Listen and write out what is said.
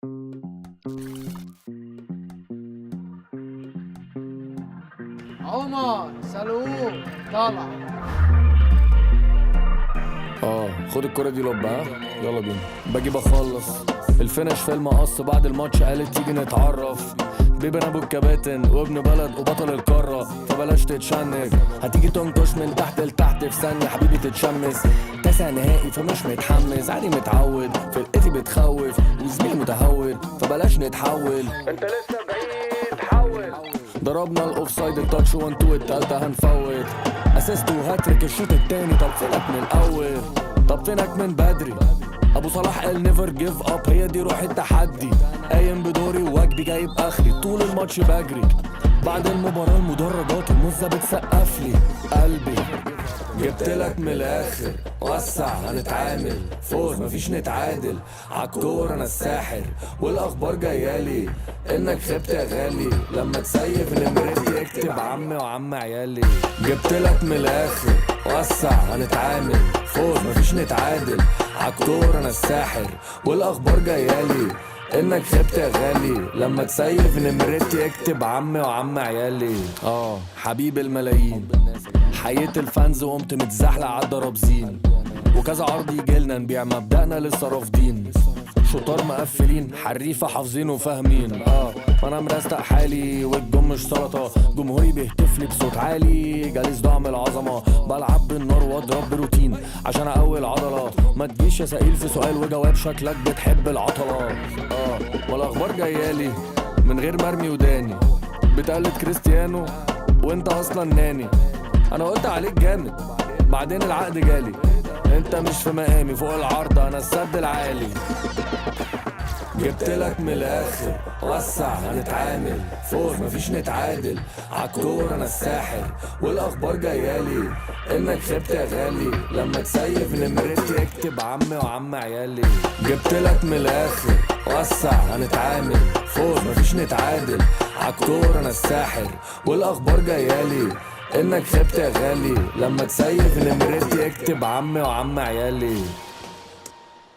عمر سلوم طلع. خد الكرة دي لب. يلا بينا. باجي بخلص الفينش في المقص بعد الماتش، قالت تيجي نتعرف. بيبي انا ابو الكباتن وابن بلد وبطل القارة، فبلاش تتشنج. هتيجي تنكش من تحت لتحت في ثانية حبيبي تتشمس. تاسع نهائي فمش متحمس، عادي متعود. فرقتي بتخوف وزميلي متهور، فبلاش نتحول. انت لسه بعيد حول. ضربنا الاوف سايد التاتش 1 2 التالتة هنفوت. اسيست وهاتريك الشوط التاني. طب فينك من الاول؟ طب فينك من بدري؟ ابو صلاح قال نيفر جيف اب، هي دي روح التحدي. قايم بدوري وواجبي جايب اخري، طول الماتش بجري. بعد المباراة المدرجات المزة بتسقف لي. قلبي جبتلك من الاخر، وسع هنتعامل. فوز مفيش نتعادل، عالكورة انا الساحر. والاخبار جايالي انك خبت يا غالي. لما تسيف نمرتي اكتب عمي وعم عيالي. جبتلك من الاخر، وسع هنتعامل. فوز مفيش نتعادل، عالكورة انا الساحر. والاخبار جايالي انك خبت يا غالي. لما تسيف نمرتي اكتب عمي وعم عيالي. حبيب الملايين، حييت الفانز وقمت متزحلق عالدرابزين. وكذا عرض يجيلنا نبيع مبدأنا لسه رافضين. شطار مقفلين، حريفة حافظين وفاهمين. انا مرستق حالي والجم مش سلطة. جمهوري بيهتفلي بصوت عالي، جالي صداع من العظمة. بلعب بالنار واضرب بروتين عشان اقوي العضلة. ما تجيش يا سئيل في سؤال وجواب، شكلك بتحب العطلة. والاخبار جايالي من غير مرمي وداني. بتقلد كريستيانو وانت اصلا ناني. انا قلت عليك جامد بعدين العقد جالي. انت مش في مقامي، فوق العرض انا السد العالي. جبتلك من الاخر، وسع هنتعامل. فوز مفيش نتعادل، عالكورة انا الساحر. والاخبار جايالي انك خبت يا غالي. لما تسيف نمرتي اكتب عمي وعم عيالي. جبتلك من الاخر، وسع هنتعامل. فوز مفيش نتعادل، عالكورة انا الساحر. والاخبار جايالي انك خبت يا غالي. لما تسيف نمرتي اكتب عمي وعم عيالي.